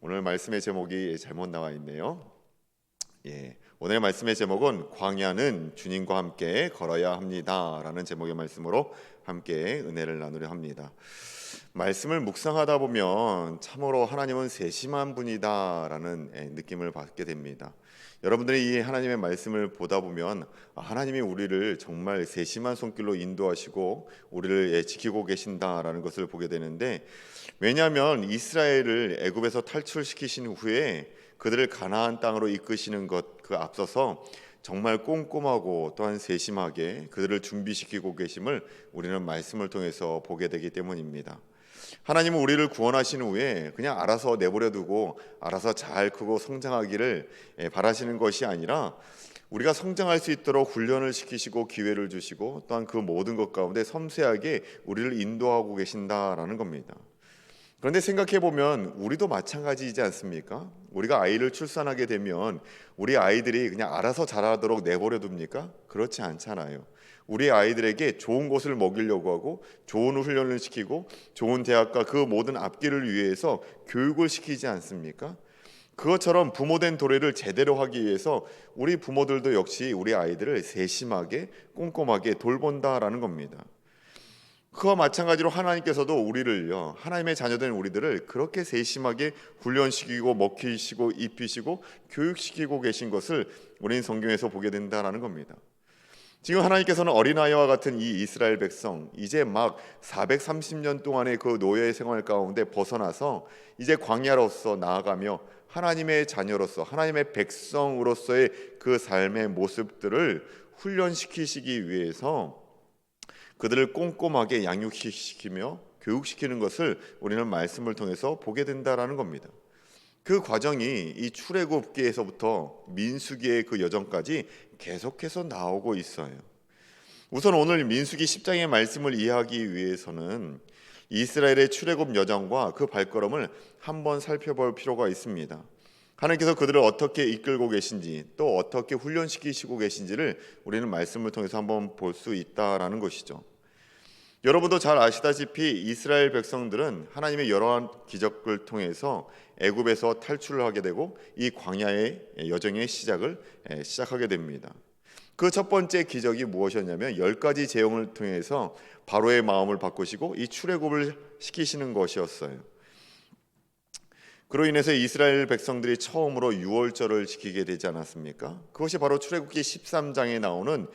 오늘 말씀의 제목이 잘못 나와 있네요. 오늘 말씀의 제목은 광야는 주님과 함께 걸어야 합니다 라는 제목의 말씀으로 함께 은혜를 나누려 합니다. 말씀을 묵상하다 보면 참으로 하나님은 세심한 분이다 라는 느낌을 받게 됩니다. 여러분들이 이 하나님의 말씀을 보다 보면 하나님이 우리를 정말 세심한 손길로 인도하시고 우리를 지키고 계신다라는 것을 보게 되는데, 왜냐하면 이스라엘을 애굽에서 탈출시키신 후에 그들을 가나안 땅으로 이끄시는 것 그 앞서서 정말 꼼꼼하고 또한 세심하게 그들을 준비시키고 계심을 우리는 말씀을 통해서 보게 되기 때문입니다. 하나님은 우리를 구원하신 후에 그냥 알아서 내버려 두고 알아서 잘 크고 성장하기를 바라시는 것이 아니라 우리가 성장할 수 있도록 훈련을 시키시고 기회를 주시고 또한 그 모든 것 가운데 섬세하게 우리를 인도하고 계신다라는 겁니다. 그런데 생각해 보면 우리도 마찬가지이지 않습니까? 우리가 아이를 출산하게 되면 우리 아이들이 그냥 알아서 자라도록 내버려 둡니까? 그렇지 않잖아요. 우리 아이들에게 좋은 것을 먹이려고 하고 좋은 훈련을 시키고 좋은 대학과 그 모든 앞길을 위해서 교육을 시키지 않습니까? 그것처럼 부모된 도리를 제대로 하기 위해서 우리 부모들도 역시 우리 아이들을 세심하게 꼼꼼하게 돌본다라는 겁니다. 그와 마찬가지로 하나님께서도 우리를요, 하나님의 자녀된 우리들을 그렇게 세심하게 훈련시키고 먹히시고 입히시고 교육시키고 계신 것을 우리는 성경에서 보게 된다라는 겁니다. 지금 하나님께서는 어린아이와 같은 이 이스라엘 백성, 이제 막 430년 동안의 그 노예의 생활 가운데 벗어나서 이제 광야로서 나아가며 하나님의 자녀로서 하나님의 백성으로서의 그 삶의 모습들을 훈련시키시기 위해서 그들을 꼼꼼하게 양육시키며 교육시키는 것을 우리는 말씀을 통해서 보게 된다라는 겁니다. 그 과정이 이 출애굽기에서부터 민수기의 그 여정까지 계속해서 나오고 있어요. 우선 오늘 민수기 10장의 말씀을 이해하기 위해서는 이스라엘의 출애굽 여정과 그 발걸음을 한번 살펴볼 필요가 있습니다. 하나님께서 그들을 어떻게 이끌고 계신지 또 어떻게 훈련시키시고 계신지를 우리는 말씀을 통해서 한번 볼 수 있다라는 것이죠. 여러분도 잘 아시다시피 이스라엘 백성들은 하나님의 여러한 기적을 통해서 애굽에서 탈출을 하게 되고 이 광야의 여정의 시작하게 됩니다. 그 첫 번째 기적이 무엇이었냐면 10가지 재앙을 통해서 바로의 마음을 바꾸시고 이 출애굽을 시키시는 것이었어요. 그로 인해서 이스라엘 백성들이 처음으로 유월절을 지키게 되지 않았습니까? 그것이 바로 출애굽기 13장에 나오는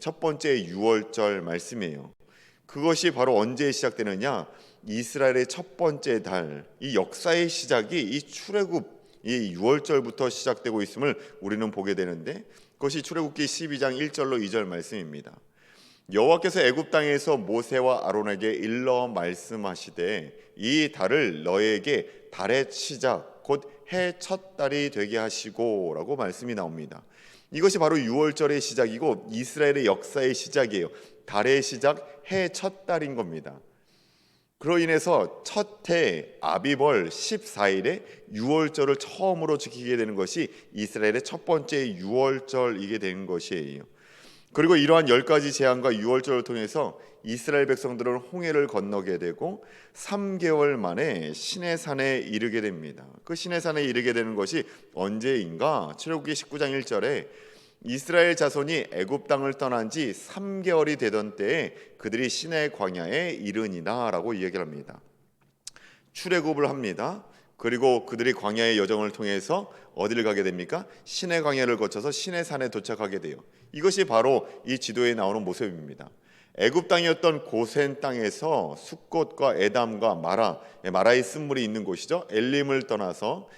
첫 번째 유월절 말씀이에요. 그것이 바로 언제 시작되느냐? 이스라엘의 첫 번째 달, 이 역사의 시작이 이 출애굽 이 유월절부터 시작되고 있음을 우리는 보게 되는데, 그것이 출애굽기 12장 1절로 2절 말씀입니다. 여호와께서 애굽 땅에서 모세와 아론에게 일러 말씀하시되 이 달을 너에게 달의 시작 곧 해 첫 달이 되게 하시고 라고 말씀이 나옵니다. 이것이 바로 유월절의 시작이고 이스라엘의 역사의 시작이에요. 달의 시작, 해 첫 달인 겁니다. 그로 인해서 첫 해 아비벌 14일에 유월절을 처음으로 지키게 되는 것이 이스라엘의 첫 번째 유월절이게 된 것이에요. 그리고 이러한 10가지 재앙과 유월절을 통해서 이스라엘 백성들은 홍해를 건너게 되고 3개월 만에 시내산에 이르게 됩니다. 그 시내산에 이르게 되는 것이 언제인가? 출애굽기 19장 1절에 이스라엘 자손이 애굽 땅을 떠난 지 3개월이 되던 때에 그들이 시내 광야에 이르니라 라고 이야기를 합니다. 출애굽을 합니다. 그리고 그들이 광야의 여정을 통해서 어디를 가게 됩니까? 시내 광야를 거쳐서 시내산에 도착하게 돼요. 이것이 바로 이 지도에 나오는 모습입니다. 애굽 땅이었던 고센 땅에서 숫꽃과 에담과 마라의 쓴물이 있는 곳이죠. 엘림을 떠나서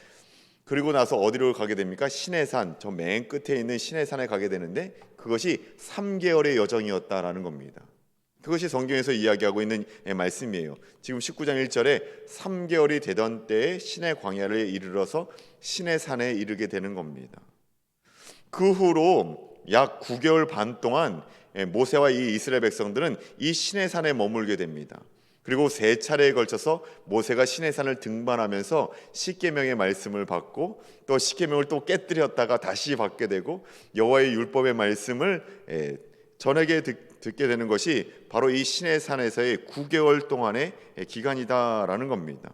그리고 나서 어디로 가게 됩니까? 시내산, 저 맨 끝에 있는 시내산에 가게 되는데 그것이 3개월의 여정이었다라는 겁니다. 그것이 성경에서 이야기하고 있는 말씀이에요. 지금 19장 1절에 3개월이 되던 때에 시내 광야를 이르러서 시내산에 이르게 되는 겁니다. 그 후로 약 9개월 반 동안 모세와 이 이스라엘 백성들은 이 시내산에 머물게 됩니다. 그리고 3차례에 걸쳐서 모세가 시내산을 등반하면서 십계명의 말씀을 받고 또 십계명을 또 깨뜨렸다가 다시 받게 되고 여호와의 율법의 말씀을 전에게 듣게 되는 것이 바로 이 시내산에서의 9개월 동안의 기간이다라는 겁니다.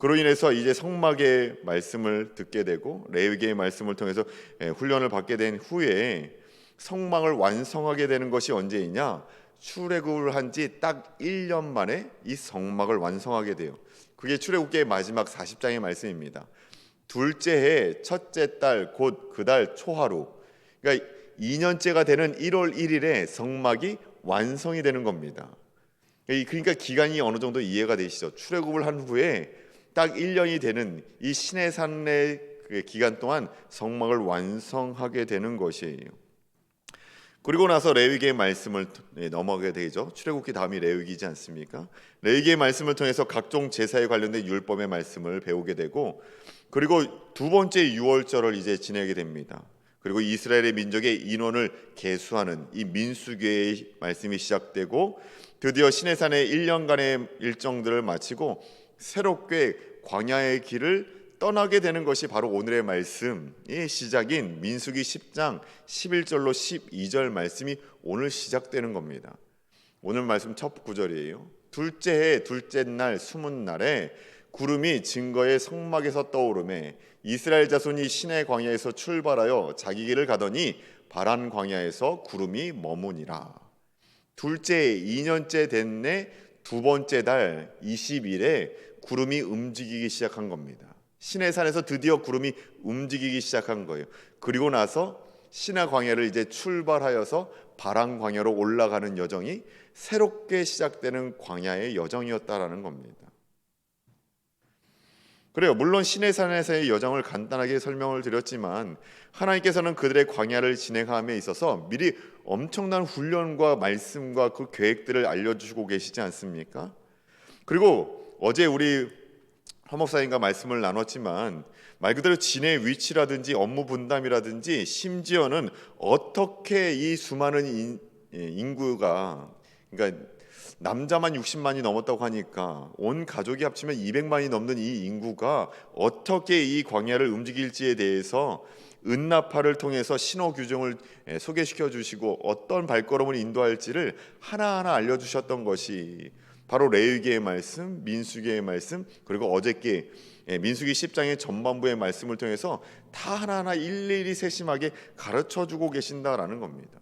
그로 인해서 이제 성막의 말씀을 듣게 되고 레위기의 말씀을 통해서 훈련을 받게 된 후에 성막을 완성하게 되는 것이 언제이냐? 출애굽을 한 지 딱 1년 만에 이 성막을 완성하게 돼요. 그게 출애굽기의 마지막 40장의 말씀입니다. 둘째 해 첫째 달 곧 그 달 초하루, 그러니까 2년째가 되는 1월 1일에 성막이 완성이 되는 겁니다. 그러니까 기간이 어느 정도 이해가 되시죠? 출애굽을 한 후에 딱 1년이 되는 이 시내산의 기간 동안 성막을 완성하게 되는 것이에요. 그리고 나서 레위기의 말씀을 넘어가게 되죠. 출애굽기 다음이 레위기이지 않습니까? 레위기의 말씀을 통해서 각종 제사에 관련된 율법의 말씀을 배우게 되고, 그리고 두 번째 유월절을 이제 지내게 됩니다. 그리고 이스라엘의 민족의 인원을 계수하는 이 민수기의 말씀이 시작되고, 드디어 시내산의 1년간의 일정들을 마치고 새롭게 광야의 길을 떠나게 되는 것이 바로 오늘의 말씀의 시작인 민수기 10장 11절로 12절 말씀이 오늘 시작되는 겁니다. 오늘 말씀 첫 구절이에요. 둘째 해 둘째 날 숨은 날에 구름이 증거의 성막에서 떠오르매 이스라엘 자손이 시내 광야에서 출발하여 자기 길을 가더니 바란 광야에서 구름이 머무니라. 둘째 2년째 됐네 두 번째 달 20일에 구름이 움직이기 시작한 겁니다. 시내산에서 드디어 구름이 움직이기 시작한 거예요. 그리고 나서 시내 광야를 이제 출발하여서 바란 광야로 올라가는 여정이 새롭게 시작되는 광야의 여정이었다라는 겁니다. 그래요. 물론 시내산에서의 여정을 간단하게 설명을 드렸지만 하나님께서는 그들의 광야를 진행함에 있어서 미리 엄청난 훈련과 말씀과 그 계획들을 알려주시고 계시지 않습니까? 그리고 어제 우리 허목사님과 말씀을 나눴지만 말 그대로 진의 위치라든지 업무 분담이라든지 심지어는 어떻게 이 수많은 인구가, 그러니까 남자만 60만이 넘었다고 하니까 온 가족이 합치면 200만이 넘는 이 인구가 어떻게 이 광야를 움직일지에 대해서 은나팔을 통해서 신호 규정을 소개시켜 주시고 어떤 발걸음을 인도할지를 하나하나 알려주셨던 것이 바로 레위기의 말씀, 민수기의 말씀, 그리고 어저께 민수기 10장의 전반부의 말씀을 통해서 다 하나하나 일일이 세심하게 가르쳐주고 계신다라는 겁니다.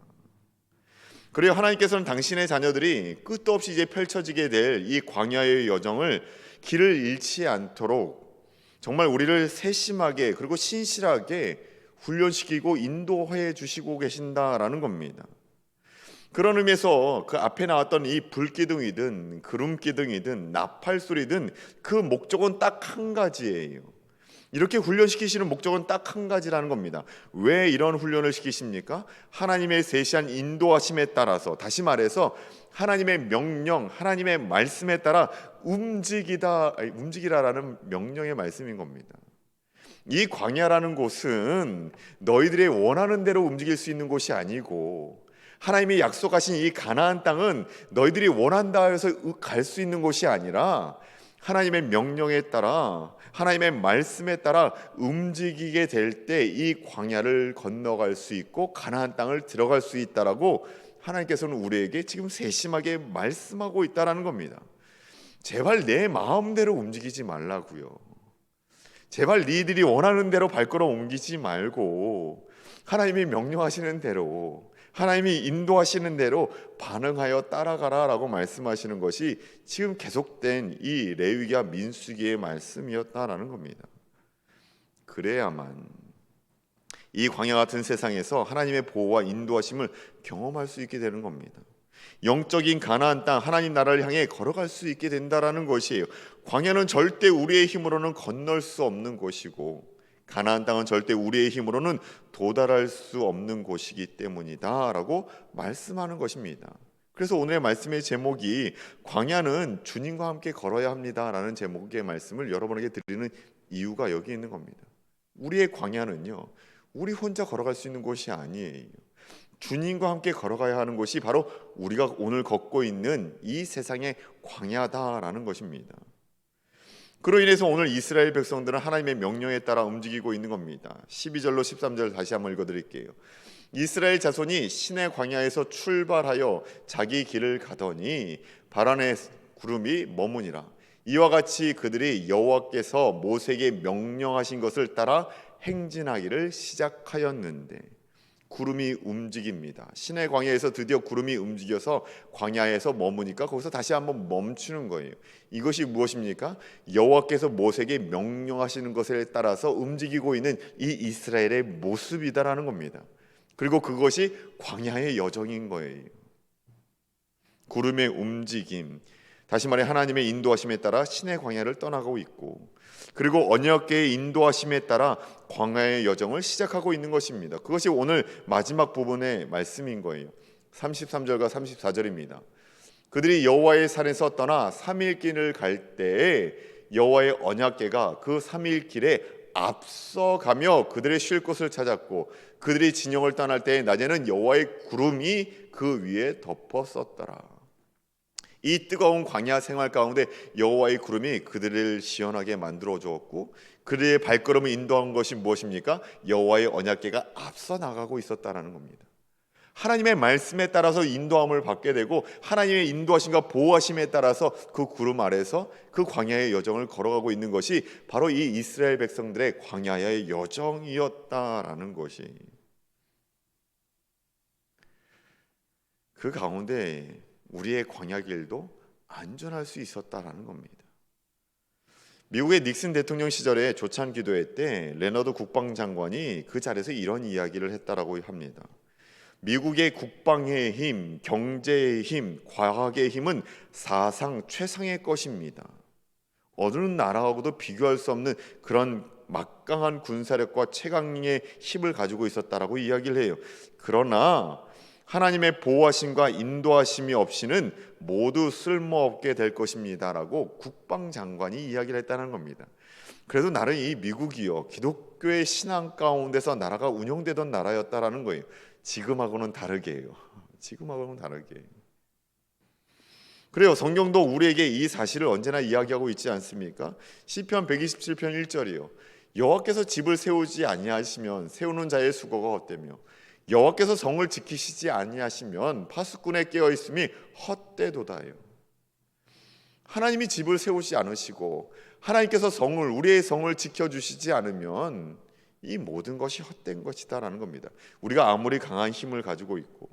그리고 하나님께서는 당신의 자녀들이 끝도 없이 이제 펼쳐지게 될 이 광야의 여정을 길을 잃지 않도록 정말 우리를 세심하게 그리고 신실하게 훈련시키고 인도해 주시고 계신다라는 겁니다. 그런 의미에서 그 앞에 나왔던 이 불기둥이든 구름기둥이든 나팔소리든 그 목적은 딱 한 가지예요. 이렇게 훈련시키시는 목적은 딱 한 가지라는 겁니다. 왜 이런 훈련을 시키십니까? 하나님의 세시한 인도하심에 따라서, 다시 말해서 하나님의 명령, 하나님의 말씀에 따라 움직이라라는 명령의 말씀인 겁니다. 이 광야라는 곳은 너희들의 원하는 대로 움직일 수 있는 곳이 아니고 하나님이 약속하신 이 가나안 땅은 너희들이 원한다 해서 갈 수 있는 곳이 아니라 하나님의 명령에 따라 하나님의 말씀에 따라 움직이게 될 때 이 광야를 건너갈 수 있고 가나안 땅을 들어갈 수 있다라고 하나님께서는 우리에게 지금 세심하게 말씀하고 있다라는 겁니다. 제발 내 마음대로 움직이지 말라고요. 제발 니들이 원하는 대로 발걸음 옮기지 말고 하나님이 명령하시는 대로, 하나님이 인도하시는 대로 반응하여 따라가라라고 말씀하시는 것이 지금 계속된 이 레위기와 민수기의 말씀이었다라는 겁니다. 그래야만 이 광야 같은 세상에서 하나님의 보호와 인도하심을 경험할 수 있게 되는 겁니다. 영적인 가나안 땅, 하나님 나라를 향해 걸어갈 수 있게 된다라는 것이에요. 광야는 절대 우리의 힘으로는 건널 수 없는 곳이고 가나안 땅은 절대 우리의 힘으로는 도달할 수 없는 곳이기 때문이다라고 말씀하는 것입니다. 그래서 오늘의 말씀의 제목이 광야는 주님과 함께 걸어야 합니다라는 제목의 말씀을 여러분에게 드리는 이유가 여기 있는 겁니다. 우리의 광야는요, 우리 혼자 걸어갈 수 있는 곳이 아니에요. 주님과 함께 걸어가야 하는 곳이 바로 우리가 오늘 걷고 있는 이 세상의 광야다라는 것입니다. 그로 인해서 오늘 이스라엘 백성들은 하나님의 명령에 따라 움직이고 있는 겁니다. 12절로 13절 다시 한번 읽어드릴게요. 이스라엘 자손이 시내 광야에서 출발하여 자기 길을 가더니 바란의 구름이 머무니라. 이와 같이 그들이 여호와께서 모세에게 명령하신 것을 따라 행진하기를 시작하였는데, 구름이 움직입니다. 시내 광야에서 드디어 구름이 움직여서 광야에서 머무니까 거기서 다시 한번 멈추는 거예요. 이것이 무엇입니까? 여호와께서 모세에게 명령하시는 것에 따라서 움직이고 있는 이 이스라엘의 모습이다라는 겁니다. 그리고 그것이 광야의 여정인 거예요. 구름의 움직임, 다시 말해 하나님의 인도하심에 따라 시내 광야를 떠나가고 있고, 그리고 언약궤의 인도하심에 따라 광야의 여정을 시작하고 있는 것입니다. 그것이 오늘 마지막 부분의 말씀인 거예요. 33절과 34절입니다. 그들이 여호와의 산에서 떠나 3일 길을 갈 때에 여호와의 언약궤가 그 3일 길에 앞서가며 그들의 쉴 곳을 찾았고, 그들이 진영을 떠날 때에 낮에는 여호와의 구름이 그 위에 덮었었더라. 이 뜨거운 광야 생활 가운데 여호와의 구름이 그들을 시원하게 만들어 주었고, 그들의 발걸음을 인도한 것이 무엇입니까? 여호와의 언약궤가 앞서 나가고 있었다라는 겁니다. 하나님의 말씀에 따라서 인도함을 받게 되고, 하나님의 인도하심과 보호하심에 따라서 그 구름 아래서 그 광야의 여정을 걸어가고 있는 것이 바로 이 이스라엘 백성들의 광야의 여정이었다라는 것이, 그 가운데 우리의 광야 길도 안전할 수 있었다라는 겁니다. 미국의 닉슨 대통령 시절에 조찬 기도회 때 레너드 국방장관이 그 자리에서 이런 이야기를 했다라고 합니다. 미국의 국방의 힘, 경제의 힘, 과학의 힘은 사상 최상의 것입니다. 어느 나라하고도 비교할 수 없는 그런 막강한 군사력과 최강의 힘을 가지고 있었다라고 이야기를 해요. 그러나 하나님의 보호하심과 인도하심이 없이는 모두 쓸모없게 될 것입니다라고 국방장관이 이야기를 했다는 겁니다. 그래도 나는 이 미국이요, 기독교의 신앙 가운데서 나라가 운영되던 나라였다라는 거예요. 지금하고는 다르게요. 지금하고는 다르게. 그래요. 성경도 우리에게 이 사실을 언제나 이야기하고 있지 않습니까? 시편 127편 1절이요. 여호와께서 집을 세우지 아니하시면 세우는 자의 수고가 헛되며, 여호와께서 성을 지키시지 아니하시면 파수꾼의 깨어 있음이 헛되도다요. 하나님이 집을 세우지 않으시고 하나님께서 성을, 우리의 성을 지켜주시지 않으면 이 모든 것이 헛된 것이다라는 겁니다. 우리가 아무리 강한 힘을 가지고 있고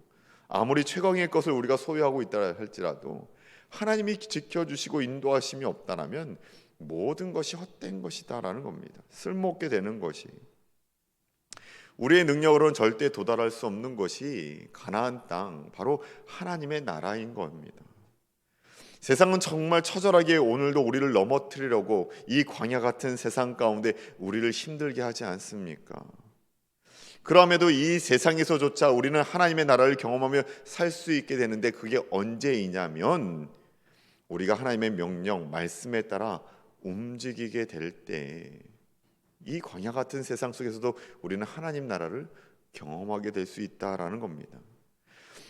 아무리 최강의 것을 우리가 소유하고 있다 할지라도 하나님이 지켜주시고 인도하심이 없다면 모든 것이 헛된 것이다라는 겁니다. 쓸모없게 되는 것이. 우리의 능력으로는 절대 도달할 수 없는 것이 가나안 땅, 바로 하나님의 나라인 겁니다. 세상은 정말 처절하게 오늘도 우리를 넘어뜨리려고 이 광야 같은 세상 가운데 우리를 힘들게 하지 않습니까? 그럼에도 이 세상에서조차 우리는 하나님의 나라를 경험하며 살 수 있게 되는데, 그게 언제이냐면 우리가 하나님의 명령, 말씀에 따라 움직이게 될 때, 이 광야 같은 세상 속에서도 우리는 하나님 나라를 경험하게 될 수 있다라는 겁니다.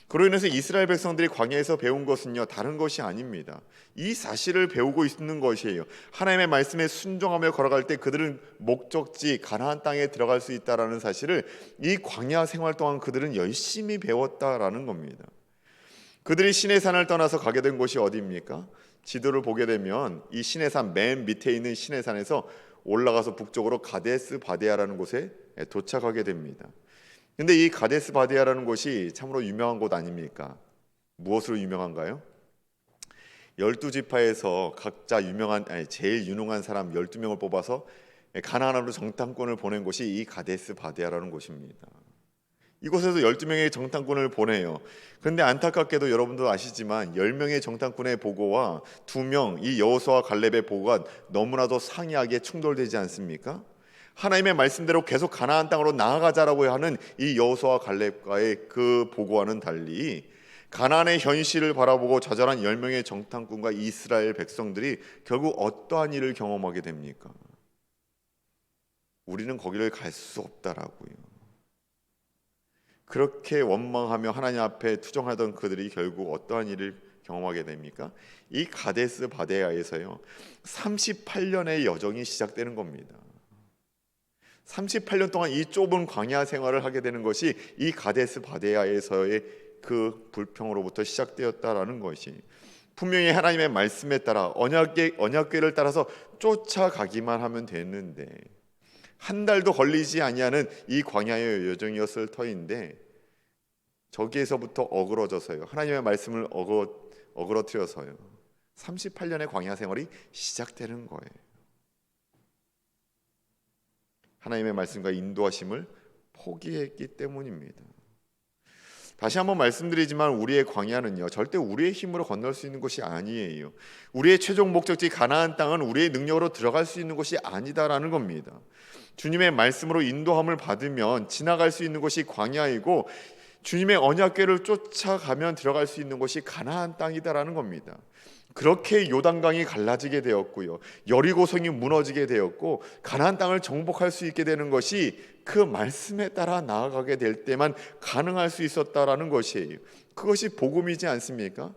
그로 인해서 이스라엘 백성들이 광야에서 배운 것은요, 다른 것이 아닙니다. 이 사실을 배우고 있는 것이에요. 하나님의 말씀에 순종하며 걸어갈 때 그들은 목적지 가나안 땅에 들어갈 수 있다라는 사실을 이 광야 생활 동안 그들은 열심히 배웠다라는 겁니다. 그들이 시내산을 떠나서 가게 된 곳이 어디입니까? 지도를 보게 되면 이 시내산 맨 밑에 있는 시내산에서 올라가서 북쪽으로 가데스 바데아라는 곳에 도착하게 됩니다. 근데 이 가데스 바데아라는 곳이 참으로 유명한 곳 아닙니까? 무엇으로 유명한가요? 12지파에서 각자 제일 유능한 사람 12명을 뽑아서 가나안으로 정탐꾼을 보낸 곳이 이 가데스 바데아라는 곳입니다. 이곳에서 12명의 정탐꾼을 보내요. 그런데 안타깝게도 여러분도 아시지만 10명의 정탐꾼의 보고와 2명 이 여호수아와 갈렙의 보고가 너무나도 상이하게 충돌되지 않습니까? 하나님의 말씀대로 계속 가나안 땅으로 나아가자라고 하는 이 여호수아와 갈렙과의 그 보고와는 달리 가나안의 현실을 바라보고 좌절한 10명의 정탐꾼과 이스라엘 백성들이 결국 어떠한 일을 경험하게 됩니까? 우리는 거기를 갈 수 없다라고요. 그렇게 원망하며 하나님 앞에 투정하던 그들이 결국 어떠한 일을 경험하게 됩니까? 이 가데스 바데아에서요 38년의 여정이 시작되는 겁니다. 38년 동안 이 좁은 광야 생활을 하게 되는 것이 이 가데스 바데아에서의 그 불평으로부터 시작되었다라는 것이, 분명히 하나님의 말씀에 따라 언약궤를 따라서 쫓아가기만 하면 되는데 한 달도 걸리지 아니하는 이 광야의 여정이었을 터인데 저기에서부터 어그러져서요. 하나님의 말씀을 어그러뜨려서요. 38년의 광야 생활이 시작되는 거예요. 하나님의 말씀과 인도하심을 포기했기 때문입니다. 다시 한번 말씀드리지만 우리의 광야는요, 절대 우리의 힘으로 건널 수 있는 것이 아니에요. 우리의 최종 목적지 가나안 땅은 우리의 능력으로 들어갈 수 있는 것이 아니다라는 겁니다. 주님의 말씀으로 인도함을 받으면 지나갈 수 있는 것이 광야이고 주님의 언약궤를 쫓아가면 들어갈 수 있는 것이 가나안 땅이다라는 겁니다. 그렇게 요단강이 갈라지게 되었고요, 여리고성이 무너지게 되었고 가나안 땅을 정복할 수 있게 되는 것이 그 말씀에 따라 나아가게 될 때만 가능할 수 있었다라는 것이에요. 그것이 복음이지 않습니까?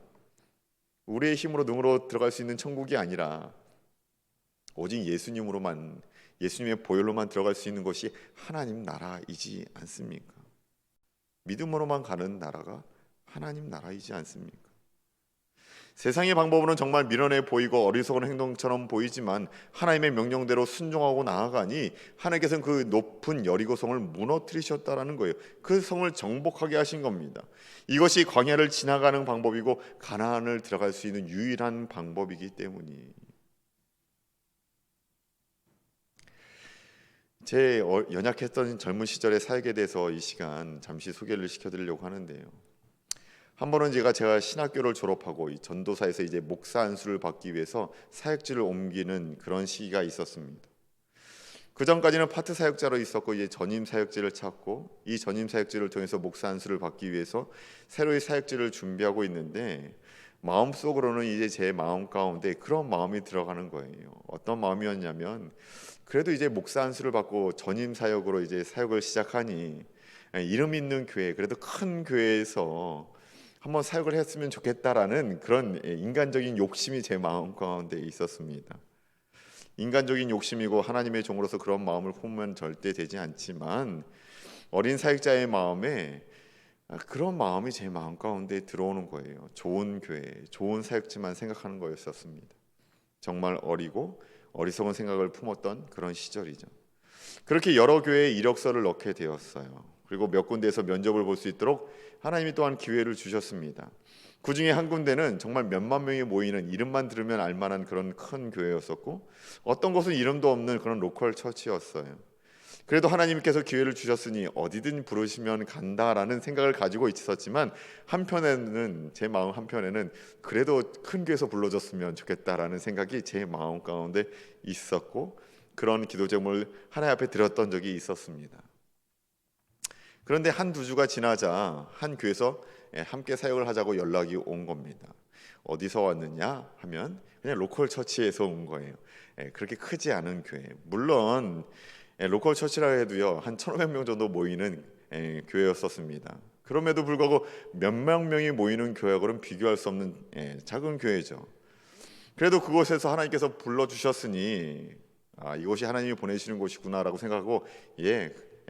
우리의 힘으로 능으로 들어갈 수 있는 천국이 아니라 오직 예수님의 보혈로만 들어갈 수 있는 것이 하나님 나라이지 않습니까? 믿음으로만 가는 나라가 하나님 나라이지 않습니까? 세상의 방법으로는 정말 미련해 보이고 어리석은 행동처럼 보이지만 하나님의 명령대로 순종하고 나아가니 하나님께서는 그 높은 여리고성을 무너뜨리셨다라는 거예요. 그 성을 정복하게 하신 겁니다. 이것이 광야를 지나가는 방법이고 가나안을 들어갈 수 있는 유일한 방법이기 때문이. 제 연약했던 젊은 시절의 사역에 대해서 이 시간 잠시 소개를 시켜드리려고 하는데요. 한 번은 제가 신학교를 졸업하고 이 전도사에서 이제 목사 안수를 받기 위해서 사역지를 옮기는 그런 시기가 있었습니다. 그 전까지는 파트 사역자로 있었고 이제 전임 사역지를 찾고 이 전임 사역지를 통해서 목사 안수를 받기 위해서 새로의 사역지를 준비하고 있는데 마음속으로는 이제 제 마음 가운데 그런 마음이 들어가는 거예요. 어떤 마음이었냐면 그래도 이제 목사 안수를 받고 전임 사역으로 이제 사역을 시작하니 이름 있는 교회, 그래도 큰 교회에서 한번 사역을 했으면 좋겠다라는 그런 인간적인 욕심이 제 마음 가운데 있었습니다. 인간적인 욕심이고 하나님의 종으로서 그런 마음을 품으면 절대 되지 않지만 어린 사역자의 마음에 그런 마음이 제 마음 가운데 들어오는 거예요. 좋은 교회, 좋은 사역지만 생각하는 거였었습니다. 정말 어리고 어리석은 생각을 품었던 그런 시절이죠. 그렇게 여러 교회에 이력서를 넣게 되었어요. 그리고 몇 군데에서 면접을 볼 수 있도록 하나님이 또한 기회를 주셨습니다. 그 중에 한 군데는 정말 몇만 명이 모이는 이름만 들으면 알만한 그런 큰 교회였었고 어떤 곳은 이름도 없는 그런 로컬 처치였어요. 그래도 하나님께서 기회를 주셨으니 어디든 부르시면 간다라는 생각을 가지고 있었지만 한편에는 제 마음 한편에는 그래도 큰 교회에서 불러줬으면 좋겠다라는 생각이 제 마음 가운데 있었고 그런 기도 제목을 하나님 앞에 드렸던 적이 있었습니다. 그런데 한두 주가 지나자 한 교회에서 함께 사역을 하자고 연락이 온 겁니다. 어디서 왔느냐 하면 그냥 로컬 처치에서 온 거예요. 그렇게 크지 않은 교회. 물론 로컬 처치라 해도요 한 1,500명 정도 모이는 교회였었습니다. 그럼에도 불구하고 몇만 명이 모이는 교회하고는 비교할 수 없는 작은 교회죠. 그래도 그곳에서 하나님께서 불러주셨으니 이곳이 하나님이 보내시는 곳이구나라고 생각하고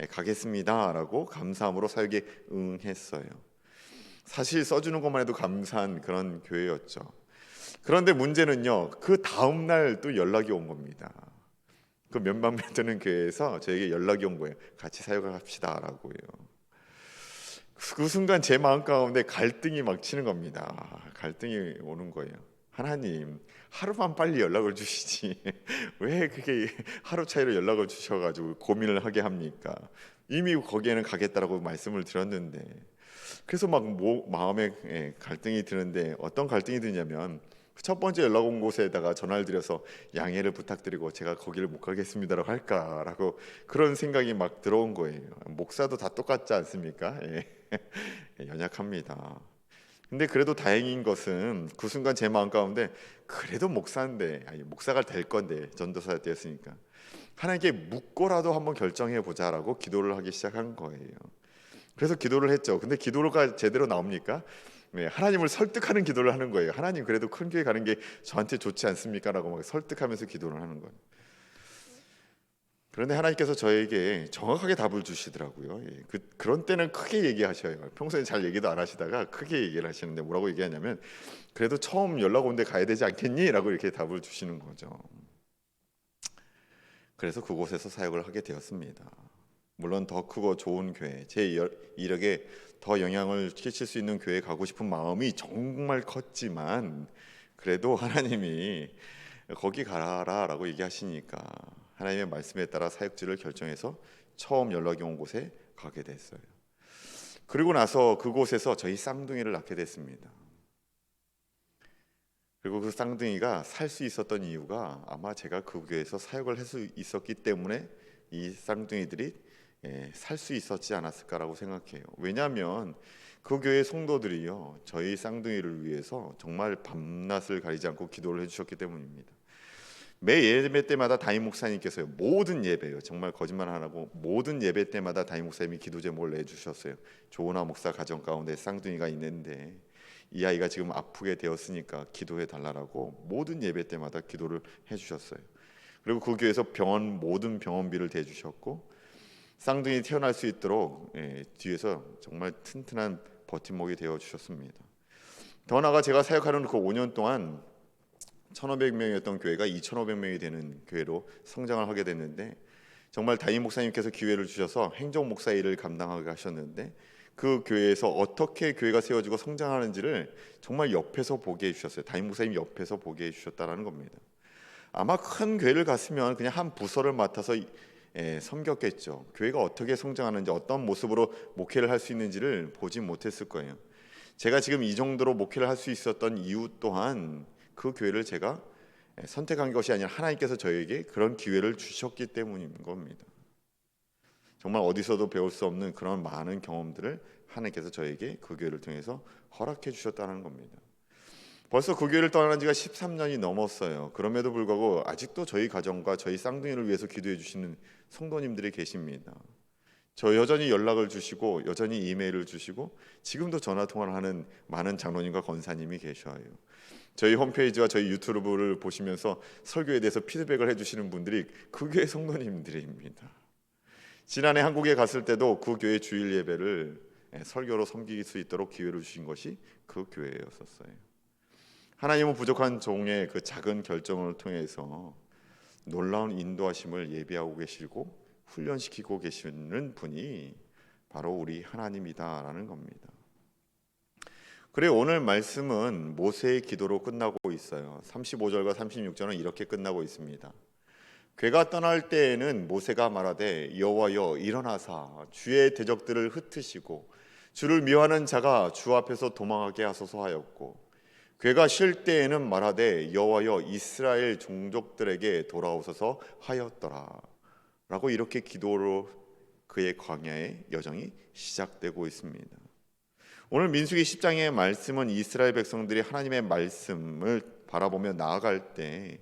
가겠습니다라고 감사함으로 사역에 응했어요. 사실 써주는 것만 해도 감사한 그런 교회였죠. 그런데 문제는요 그 다음 날 또 연락이 온 겁니다. 그 몇만 명 되는 교회에서 저에게 연락이 온 거예요. 같이 사역을 합시다라고요. 그 순간 제 마음 가운데 갈등이 막 치는 겁니다. 갈등이 오는 거예요. 하나님, 하루만 빨리 연락을 주시지 왜 그게 하루 차이로 연락을 주셔가지고 고민을 하게 합니까? 이미 거기에는 가겠다라고 말씀을 드렸는데 그래서 막 마음에 갈등이 드는데 어떤 갈등이 드냐면 첫 번째 연락 온 곳에다가 전화를 드려서 양해를 부탁드리고 제가 거기를 못 가겠습니다라고 할까라고 그런 생각이 막 들어온 거예요. 목사도 다 똑같지 않습니까? 연약합니다. 근데 그래도 다행인 것은 그 순간 제 마음 가운데 그래도 목사인데 목사가 될 건데 전도사 때였으니까 하나님께 묻고라도 한번 결정해 보자라고 기도를 하기 시작한 거예요. 그래서 기도를 했죠. 근데 기도가 제대로 나옵니까? 하나님을 설득하는 기도를 하는 거예요. 하나님 그래도 큰 교회 가는 게 저한테 좋지 않습니까? 라고 막 설득하면서 기도를 하는 거예요. 그런데 하나님께서 저에게 정확하게 답을 주시더라고요. 예, 그런 때는 크게 얘기하셔요. 평소에 잘 얘기도 안 하시다가 크게 얘기를 하시는데 뭐라고 얘기하냐면 그래도 처음 연락 온 데 가야 되지 않겠니? 라고 이렇게 답을 주시는 거죠. 그래서 그곳에서 사역을 하게 되었습니다. 물론 더 크고 좋은 교회, 제 이력에 더 영향을 끼칠 수 있는 교회에 가고 싶은 마음이 정말 컸지만 그래도 하나님이 거기 가라라고 얘기하시니까 하나님의 말씀에 따라 사역지를 결정해서 처음 연락이 온 곳에 가게 됐어요. 그리고 나서 그곳에서 저희 쌍둥이를 낳게 됐습니다. 그리고 그 쌍둥이가 살 수 있었던 이유가 아마 제가 그 교회에서 사역을 할 수 있었기 때문에 이 쌍둥이들이 살 수 있었지 않았을까라고 생각해요. 왜냐하면 그 교회 성도들이요 저희 쌍둥이를 위해서 정말 밤낮을 가리지 않고 기도를 해주셨기 때문입니다. 매 예배 때마다 담임 목사님께서요 모든 예배요 정말 거짓말 안 하고 모든 예배 때마다 담임 목사님이 기도 제목을 내주셨어요. 조은아 목사 가정 가운데 쌍둥이가 있는데 이 아이가 지금 아프게 되었으니까 기도해 달라고 모든 예배 때마다 기도를 해주셨어요. 그리고 그 교회에서 모든 병원비를 대주셨고 쌍둥이 태어날 수 있도록 뒤에서 정말 튼튼한 버팀목이 되어 주셨습니다. 더 나아가 제가 사역하는 그 5년 동안 1,500명이었던 교회가 2,500명이 되는 교회로 성장을 하게 됐는데 정말 담임 목사님께서 기회를 주셔서 행정 목사 일을 감당하게 하셨는데 그 교회에서 어떻게 교회가 세워지고 성장하는지를 정말 옆에서 보게 해주셨어요. 담임 목사님이 옆에서 보게 해주셨다라는 겁니다. 아마 큰 교회를 갔으면 그냥 한 부서를 맡아서 섬겼겠죠. 교회가 어떻게 성장하는지 어떤 모습으로 목회를 할 수 있는지를 보지 못했을 거예요. 제가 지금 이 정도로 목회를 할 수 있었던 이유 또한 그 교회를 제가 선택한 것이 아니라 하나님께서 저에게 그런 기회를 주셨기 때문인 겁니다. 정말 어디서도 배울 수 없는 그런 많은 경험들을 하나님께서 저에게 그 교회를 통해서 허락해 주셨다는 겁니다. 벌써 그 교회를 떠난 지가 13년이 넘었어요. 그럼에도 불구하고 아직도 저희 가정과 저희 쌍둥이를 위해서 기도해 주시는 성도님들이 계십니다. 저 여전히 연락을 주시고 여전히 이메일을 주시고 지금도 전화 통화를 하는 많은 장로님과 권사님이 계셔요. 저희 홈페이지와 저희 유튜브를 보시면서 설교에 대해서 피드백을 해주시는 분들이 그 교회 성도님들입니다. 지난해 한국에 갔을 때도 그 교회 주일 예배를 설교로 섬길 수 있도록 기회를 주신 것이 그 교회였었어요. 하나님은 부족한 종의 그 작은 결정을 통해서 놀라운 인도하심을 예비하고 계시고 훈련시키고 계시는 분이 바로 우리 하나님이다라는 겁니다. 그래 오늘 말씀은 모세의 기도로 끝나고 있어요. 35절과 36절은 이렇게 끝나고 있습니다. 괴가 떠날 때에는 모세가 말하되 여호와여 일어나사 주의 대적들을 흩으시고 주를 미워하는 자가 주 앞에서 도망하게 하소서 하였고 괴가 쉴 때에는 말하되 여호와여 이스라엘 종족들에게 돌아오소서 하였더라 라고 이렇게 기도로 그의 광야의 여정이 시작되고 있습니다. 오늘 민수기 10장의 말씀은 이스라엘 백성들이 하나님의 말씀을 바라보며 나아갈 때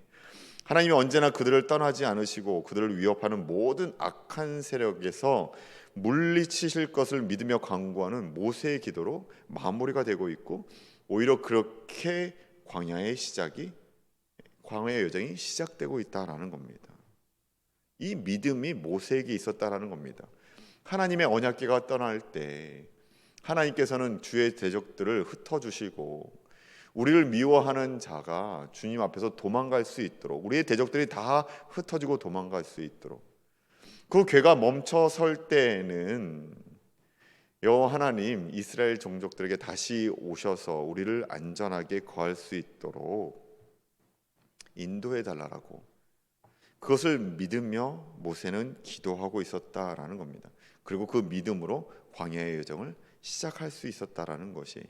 하나님이 언제나 그들을 떠나지 않으시고 그들을 위협하는 모든 악한 세력에서 물리치실 것을 믿으며 간구하는 모세의 기도로 마무리가 되고 있고 오히려 그렇게 광야의 여정이 시작되고 있다라는 겁니다. 이 믿음이 모세에게 있었다라는 겁니다. 하나님의 언약궤가 떠날 때 하나님께서는 주의 대적들을 흩어주시고 우리를 미워하는 자가 주님 앞에서 도망갈 수 있도록 우리의 대적들이 다 흩어지고 도망갈 수 있도록 그 궤가 멈춰설 때에는 여호와 하나님 이스라엘 종족들에게 다시 오셔서 우리를 안전하게 거할 수 있도록 인도해 달라고 그것을 믿으며 모세는 기도하고 있었다라는 겁니다. 그리고 그 믿음으로 광야의 여정을 시작할 수 있었다라는 것이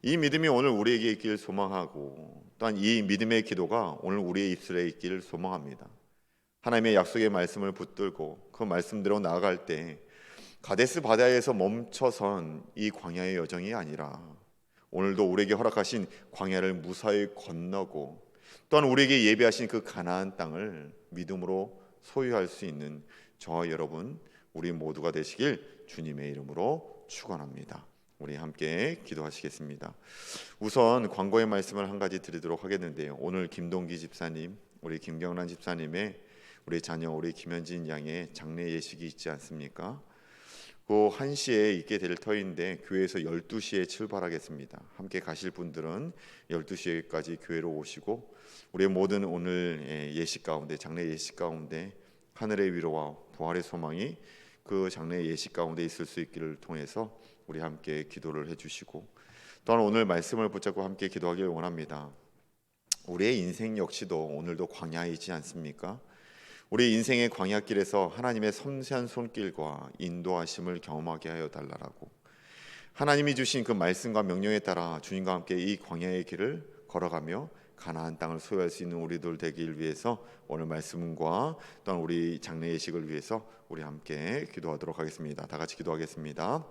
이 믿음이 오늘 우리에게 있기를 소망하고 또한 이 믿음의 기도가 오늘 우리의 입술에 있기를 소망합니다. 하나님의 약속의 말씀을 붙들고 그 말씀대로 나아갈 때 가데스 바다에서 멈춰선 이 광야의 여정이 아니라 오늘도 우리에게 허락하신 광야를 무사히 건너고 또한 우리에게 예비하신 그 가나안 땅을 믿음으로 소유할 수 있는 저와 여러분 우리 모두가 되시길 주님의 이름으로 축원합니다. 우리 함께 기도하시겠습니다. 우선 광고의 말씀을 한 가지 드리도록 하겠는데요. 오늘 김동기 집사님, 우리 김경란 집사님의 우리 자녀 우리 김현진 양의 장례 예식이 있지 않습니까? 그 1시에 있게 될 터인데 교회에서 12시에 출발하겠습니다. 함께 가실 분들은 12시까지 교회로 오시고 우리 모든 오늘 예식 가운데 장례 예식 가운데 하늘의 위로와 부활의 소망이 그 장례 예식 가운데 있을 수 있기를 통해서 우리 함께 기도를 해주시고 또한 오늘 말씀을 붙잡고 함께 기도하길 원합니다. 우리의 인생 역시도 오늘도 광야이지 않습니까? 우리 인생의 광야길에서 하나님의 섬세한 손길과 인도하심을 경험하게 하여 달라라고 하나님이 주신 그 말씀과 명령에 따라 주님과 함께 이 광야의 길을 걸어가며 가나안 땅을 소유할 수 있는 우리들 되길 위해서 오늘 말씀과 또한 우리 장례 예식을 위해서 우리 함께 기도하도록 하겠습니다. 다 같이 기도하겠습니다.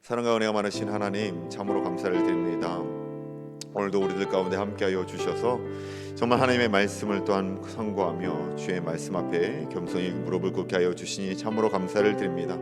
사랑과 은혜가 많으신 하나님 참으로 감사를 드립니다. 오늘도 우리들 가운데 함께하여 주셔서 정말 하나님의 말씀을 또한 상고하며 주의 말씀 앞에 겸손히 무릎을 꿇게 하여 주시니 참으로 감사를 드립니다.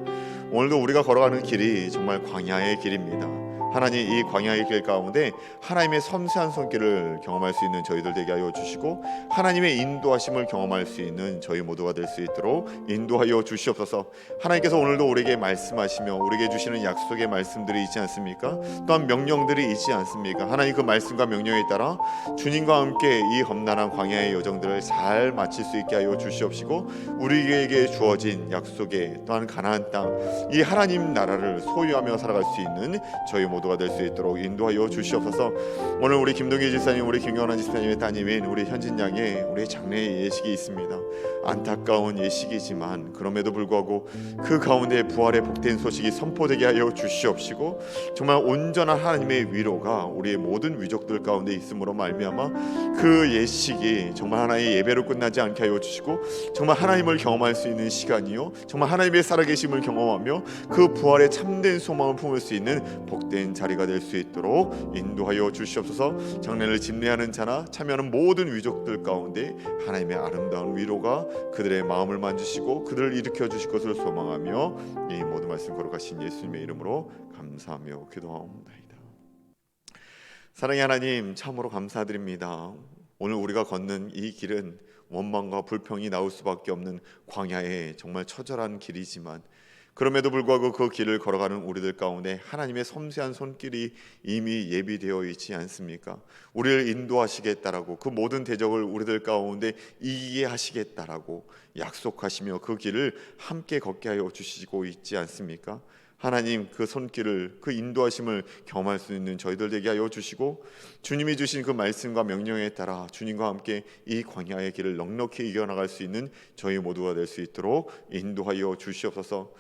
오늘도 우리가 걸어가는 길이 정말 광야의 길입니다. 하나님 이 광야의 길 가운데 하나님의 섬세한 손길을 경험할 수 있는 저희들 되게 하여 주시고 하나님의 인도하심을 경험할 수 있는 저희 모두가 될 수 있도록 인도하여 주시옵소서. 하나님께서 오늘도 우리에게 말씀하시며 우리에게 주시는 약속의 말씀들이 있지 않습니까? 또한 명령들이 있지 않습니까? 하나님 그 말씀과 명령에 따라 주님과 함께 이 험난한 광야의 여정들을 잘 마칠 수 있게 하여 주시옵시고 우리에게 주어진 약속의 또한 가나안 땅 이 하나님 나라를 소유하며 살아갈 수 있는 저희 모두가 될 수 있도록 인도하여 주시옵소서. 오늘 우리 김동기 집사님, 우리 김경환 집사님의 따님인 우리 현진 양의 우리 장례 예식이 있습니다. 안타까운 예식이지만 그럼에도 불구하고 그 가운데 부활의 복된 소식이 선포되게 하여 주시옵시고 정말 온전한 하나님의 위로가 우리의 모든 위족들 가운데 있음으로 말미암아 그 예식이 정말 하나의 예배로 끝나지 않게 하여 주시고 정말 하나님을 경험할 수 있는 시간이요 정말 하나님의 살아계심을 경험하며 그 부활의 참된 소망을 품을 수 있는 복된 자리가 될 수 있도록 인도하여 주시옵소서. 장례를 집례하는 자나 참여하는 모든 위족들 가운데 하나님의 아름다운 위로가 그들의 마음을 만지시고 그들을 일으켜 주실 것을 소망하며 이 모든 말씀 걸어가신 예수님의 이름으로 감사하며 기도하옵나이다. 사랑의 하나님 참으로 감사드립니다. 오늘 우리가 걷는 이 길은 원망과 불평이 나올 수밖에 없는 광야의 정말 처절한 길이지만 그럼에도 불구하고 그 길을 걸어가는 우리들 가운데 하나님의 섬세한 손길이 이미 예비되어 있지 않습니까? 우리를 인도하시겠다라고 그 모든 대적을 우리들 가운데 이기게 하시겠다라고 약속하시며 그 길을 함께 걷게 하여 주시고 있지 않습니까? 하나님 그 손길을 그 인도하심을 경험할 수 있는 저희들 되게 하여 주시고 주님이 주신 그 말씀과 명령에 따라 주님과 함께 이 광야의 길을 넉넉히 이겨나갈 수 있는 저희 모두가 될 수 있도록 인도하여 주시옵소서.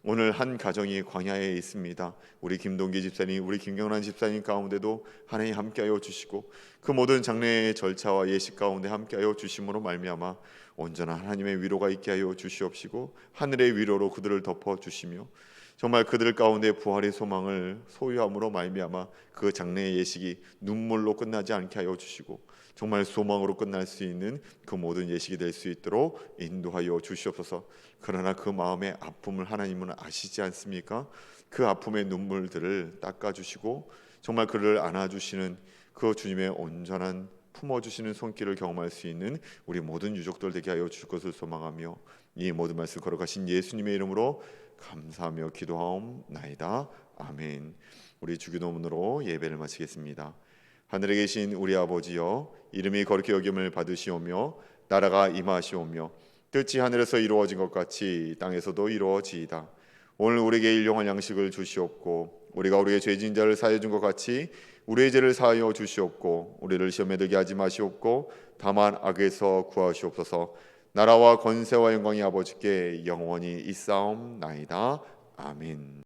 오늘 한 가정이 광야에 있습니다. 우리 김동기 집사님, 우리 김경란 집사님 가운데도 하나님 함께하여 주시고 그 모든 장례의 절차와 예식 가운데 함께하여 주심으로 말미암아 온전한 하나님의 위로가 있게 하여 주시옵시고 하늘의 위로로 그들을 덮어 주시며 정말 그들 가운데 부활의 소망을 소유함으로 말미암아 그 장례의 예식이 눈물로 끝나지 않게 하여 주시고 정말 소망으로 끝날 수 있는 그 모든 예식이 될 수 있도록 인도하여 주시옵소서. 그러나 그 마음의 아픔을 하나님은 아시지 않습니까? 그 아픔의 눈물들을 닦아주시고 정말 그를 안아주시는 그 주님의 온전한 품어주시는 손길을 경험할 수 있는 우리 모든 유족들 되게 하여 주실 것을 소망하며 이 모든 말씀 걸어가신 예수님의 이름으로 감사하며 기도하옵나이다. 아멘. 우리 주기도문으로 예배를 마치겠습니다. 하늘에 계신 우리 아버지여, 이름이 거룩히 여김을 받으시오며 나라가 임하시오며 뜻이 하늘에서 이루어진 것 같이 땅에서도 이루어지이다. 오늘 우리에게 일용할 양식을 주시옵고 우리가 우리의 죄진 자를 사하여 준 것 같이 우리의 죄를 사하여 주시옵고 우리를 시험에 들게 하지 마시옵고 다만 악에서 구하시옵소서. 나라와 권세와 영광이 아버지께 영원히 있사옵나이다. 아멘.